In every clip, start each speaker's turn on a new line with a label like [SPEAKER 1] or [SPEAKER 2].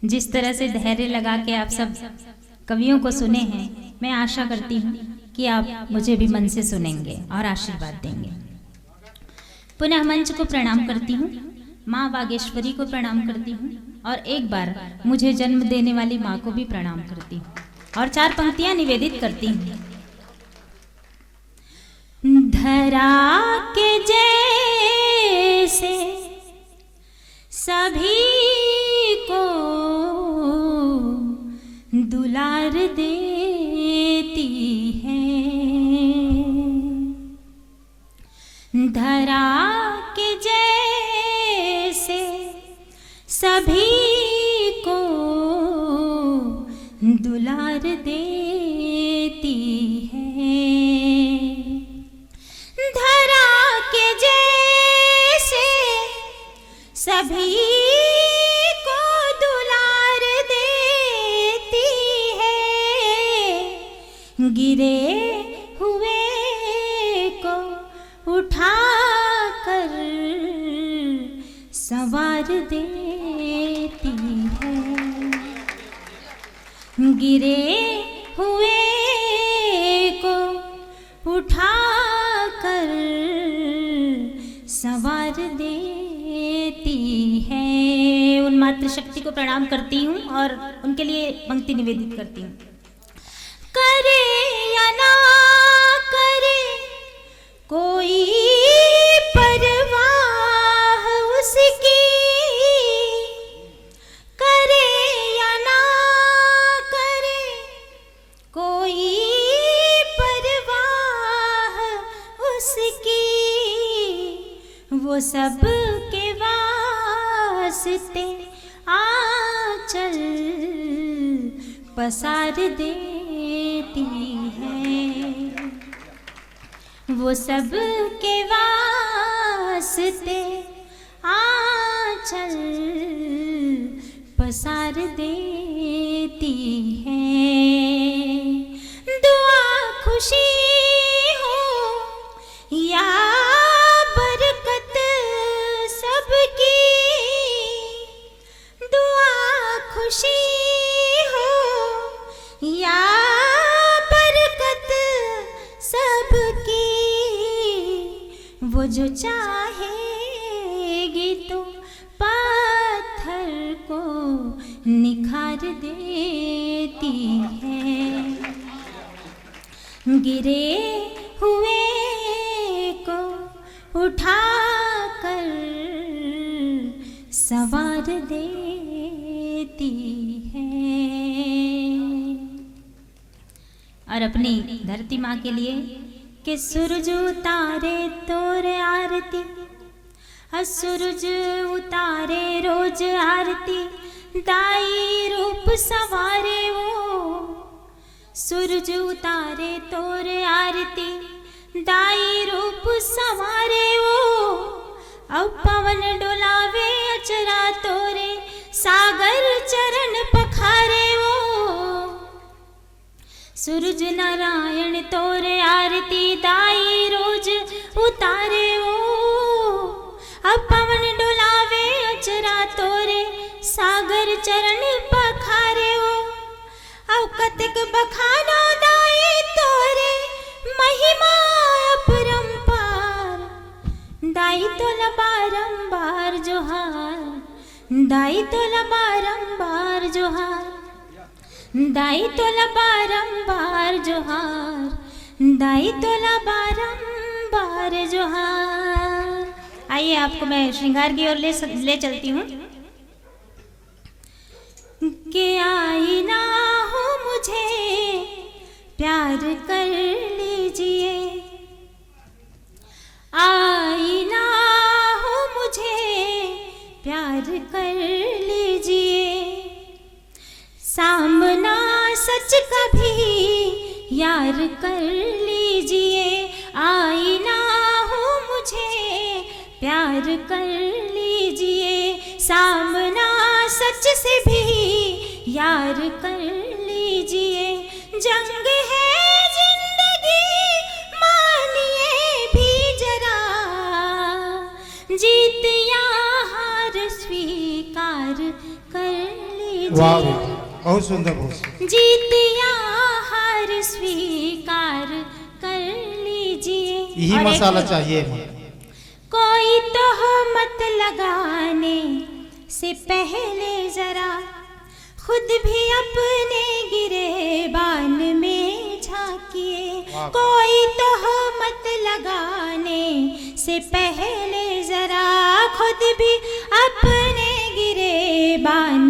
[SPEAKER 1] जिस तरह से धैर्य लगा के आप सब कवियों को सुने हैं, मैं आशा करती हूँ कि आप मुझे भी मन से सुनेंगे और आशीर्वाद देंगे। पुनः मंच को प्रणाम करती हूँ, माँ बागेश्वरी को प्रणाम करती हूँ और एक बार मुझे जन्म देने वाली माँ को भी प्रणाम करती हूँ और 4 पंक्तियाँ निवेदित करती हूँ। धरा के जैसे सभी को दुलार देती है, धरा के जैसे सभी को दुलार देती है, धरा के जैसे सभी को दुलार देती है, गिरे हुए को उठा कर संवार देती है, गिरे हुए को उठा कर संवार देती है। उन मातृशक्ति को प्रणाम करती हूँ और उनके लिए पंक्ति निवेदित करती हूँ। करे या ना करे कोई परवाह उसकी, करे या ना करे कोई परवाह उसकी, वो सब के वास्ते आंचल पसार देती है, वो सब के वास्ते आंचल पसार देती है। दुआ खुशी हो या बरकत सबकी, दुआ खुशी हो या बरकत सबकी, वो जो चाहेगी तो पत्थर को निखार देती है, गिरे हुए को उठा कर संवार देती है। और अपनी धरती माँ के लिए कि सूरज उतारे तोर आरती, सूरज उतारे रोज आरती, दाई रूप सवारे वो, सूरज उतारे तोर आरती, दाई रूप सवारे वो, अब पवन डोलावे अचरा तोरे, सागर चरण पखारे वो, सूरज नारायण तोरे आरती, दाई रोज उतारे वो, अब पवन डोलावे अचरा तोरे, सागर चरण पखारे वो, अब कतिक बखानो दाई तोरे, महिमा अपरंपार, दाई तोला बारंबार जोहार, दाई तोला बारंबार जोहार, दाई तोला बारंबार जोहार, दाई तोला बारंबार जोहार। आइए आपको मैं श्रृंगार की ओर ले चलती हूँ। कि आई ना हो मुझे प्यार कर लीजिए, आई ना हो मुझे प्यार कर लीजिए, सामना सच का भी यार कर लीजिए, आई ना हो मुझे प्यार कर लीजिए, सामना सच से भी यार कर लीजिए, जंग है जिंदगी मानिए भी जरा, जीत या हार स्वीकार कर लीजिए।
[SPEAKER 2] वाह बहुत सुंदर बहुत।
[SPEAKER 1] जीतिया हार स्वीकार कर लीजिए।
[SPEAKER 2] यही मसाला चाहिए।
[SPEAKER 1] कोई तोहमत लगाने से पहले जरा खुद भी अपने गिरेबान में झांकिए। कोई तोहमत लगाने से पहले जरा खुद भी अपने गिरेबान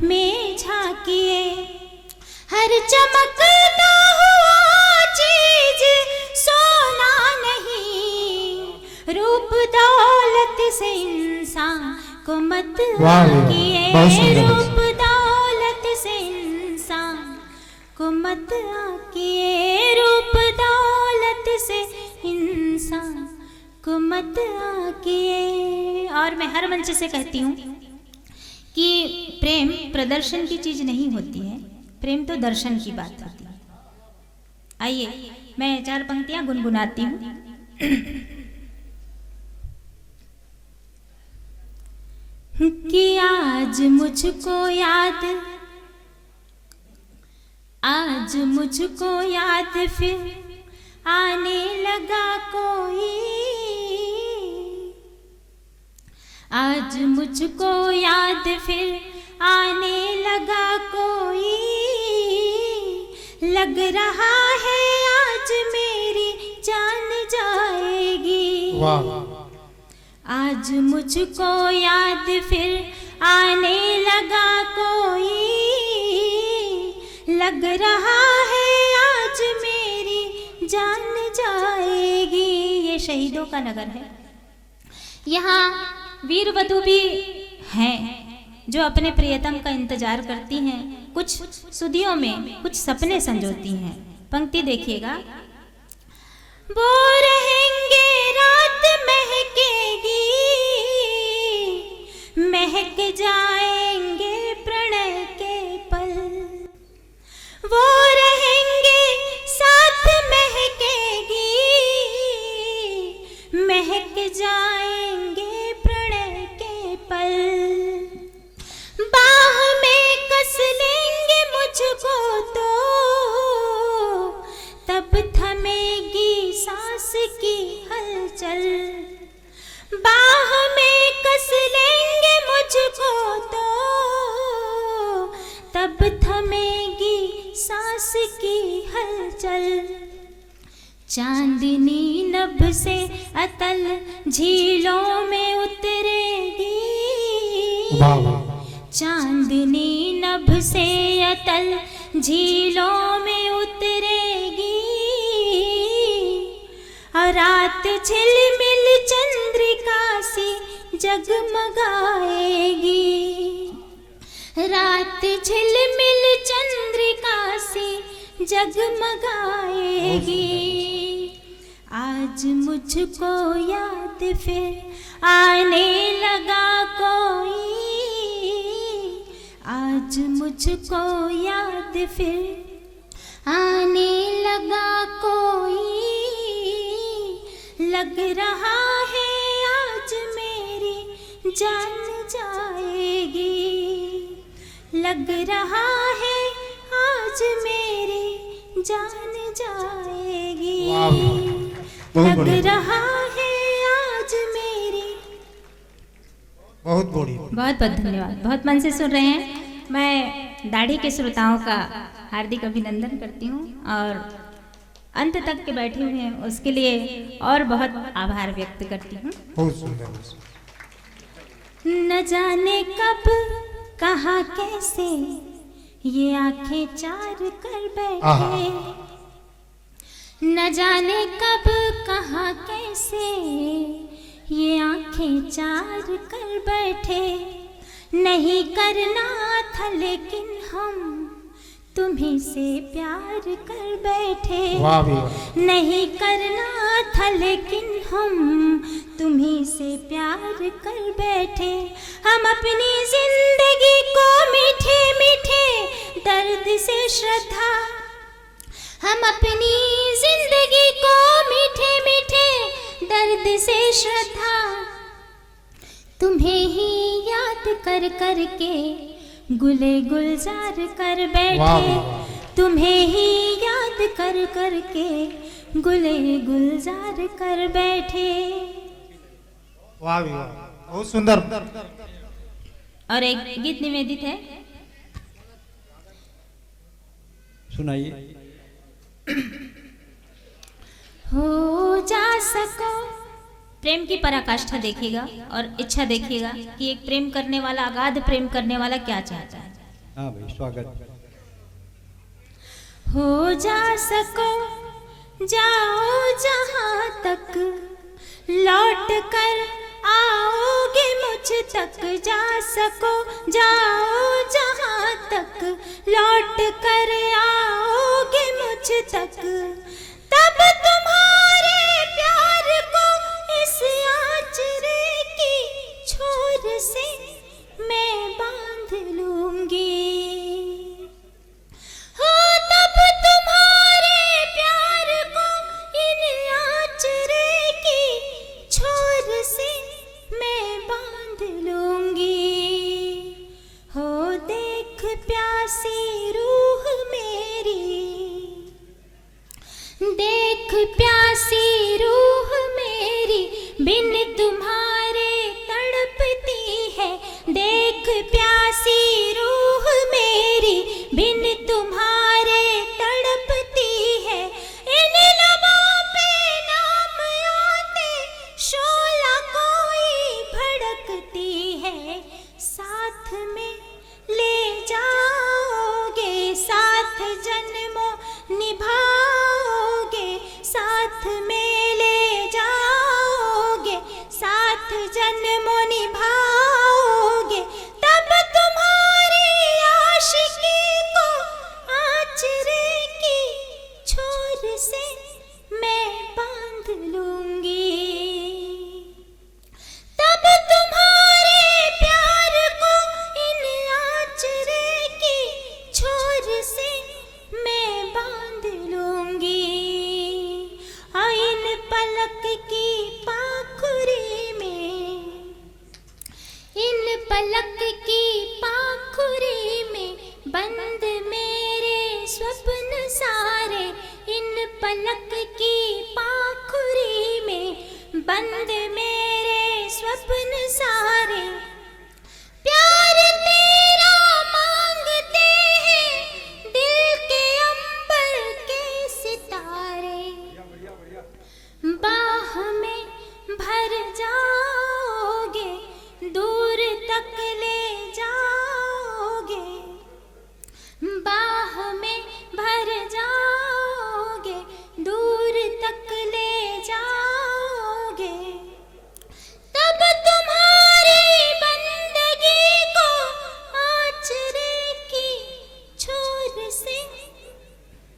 [SPEAKER 1] में झांकिए। हर चमकता हुआ चीज सोना नहीं, रूप दौलत से इंसान को मत आकिए। रूप दौलत से इंसान को मत आकिए। रूप दौलत से इंसान को मत आकिए। और मैं हर मंच से कहती हूँ कि प्रेम प्रदर्शन की चीज नहीं होती है, प्रेम तो दर्शन की बात होती है। आइए मैं 4 पंक्तियां गुनगुनाती हूँ। कि आज मुझको याद, आज मुझको याद फिर आने लगा कोई। आज मुझको याद फिर आने लगा कोई। लग रहा है आज मेरी जान जाएगी।
[SPEAKER 2] वाह।
[SPEAKER 1] आज मुझको याद फिर आने लगा कोई। लग रहा है आज मेरी जान जाएगी। ये शहीदों का नगर है। यहाँ वीर वधू भी हैं जो अपने प्रियतम का इंतजार करती हैं। कुछ सुधियों में कुछ सपने संजोती हैं। पंक्ति देखिएगा। वो रहेंगे रात महकेगी, महक जाएंगे प्रणय के पल। वो रहेंगे साथ महकेगी, महक जाएंगे प्रणय के पल। बाह में कस लेंगे मुझको तो तब थमेगी सांस की हलचल। बाह में कस लेंगे मुझको तो तब थमेगी सांस की हलचल। चांदनी नभ से अतल झीलों में उतरेगी। चांदनी नभ से अतल झीलों में उतरेगी। और रात झिलमिल चंद्रिका सी जगमगाएगी। रात झिलमिल चंद्रिका सी जगमगाएगी। आज मुझको याद फिर आने लगा कोई। आज मुझको याद फिर आने लगा कोई। लग रहा है आज मेरी जान जाएगी। लग रहा है आज मेरी जान जाएगी। लग रहा है आज मेरी।
[SPEAKER 2] बहुत बढ़िया।
[SPEAKER 1] बहुत बहुत धन्यवाद। बहुत मन से सुन रहे हैं। मैं दाढ़ी के श्रोताओं का हार्दिक अभिनंदन करती हूँ और अंत तक के बैठे हुए हैं उसके लिए और बहुत आभार व्यक्त करती हूँ।
[SPEAKER 2] बहुत सुंदर।
[SPEAKER 1] न जाने कब कहाँ कैसे ये आंखें चार कर बैठे। न जाने कब कहाँ कैसे ये आंखें चार कर बैठे। नहीं करना था लेकिन हम तुम्ही से प्यार कर बैठे। नहीं करना था लेकिन हम तुम्ही से प्यार कर बैठे। हम अपनी जिंदगी को मीठे मीठे दर्द से श्रद्धा। हम अपनी जिंदगी को मीठे मीठे दर्द से श्रद्धा तुम्हें ही याद कर कर के गुले गुलजार कर
[SPEAKER 2] वाह,
[SPEAKER 1] बैठे
[SPEAKER 2] वाह।
[SPEAKER 1] तुम्हें ही याद कर कर के गुले गुलजार कर बैठे।
[SPEAKER 2] वाह भी वाह, बहुत सुंदर।
[SPEAKER 1] और एक गीत निवेदित है,
[SPEAKER 3] सुनाइए।
[SPEAKER 1] हो जा सको। प्रेम की पराकाष्ठा देखिएगा और इच्छा देखिएगा कि एक प्रेम करने वाला, अगाध प्रेम करने वाला क्या चाहता है।
[SPEAKER 3] हाँ भाई, स्वागत।
[SPEAKER 1] हो जा सको, जाओ जहां तक, लौट कर आओगे मुझ तक। जा सको, जाओ जहां तक, लौट कर आओगे मुझ तक। तब तुम्हारे प्यार को इस आचरे की छोर से मैं बांध लूंगी। हो तब तुम्हारे प्यार को इन आचरे की छोर से मैं बांध लूंगी। हो देख प्यासी रूह मेरी, देख प्यासी रूह मेरी, बिन तुम्हारे तड़पती है। देख प्यासी रूह मेरी, बिन तुम्हारे तड़पती है। इन लबों पे नाम आते शोला कोई भड़कती है। साथ में ले जाओगे, साथ जन्मों निभाओगे, साथ में ले जाओगे, साथ जन्मों निभाओगे। तब तुम्हारी आशिकी को आचरे की छोर से मैं बांध लूंगी। तब तुम्हारे प्यार को इन आचरे की छोर से मैं बांध लूंगी। इन पलक की पाखुरी में, इन पलक की पाखुरी में बंद मेरे स्वप्न सारे। इन पलक की पाखुरी में बंद मेरे स्वप्न सारे। प्यार तेरा मांगते हैं दिल के अंबर के सितारे। बाह में भर जाओगे, दूर तक ले जाओगे। बाह में भर जाओगे, दूर तक ले जाओगे। तब तुम्हारी बंदगी को आचरे की छोर से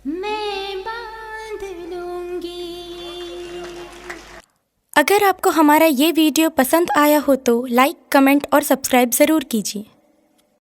[SPEAKER 1] मैं बांध लूंगी।
[SPEAKER 4] अगर आपको हमारा ये वीडियो पसंद आया हो तो लाइक, कमेंट और सब्सक्राइब ज़रूर कीजिए।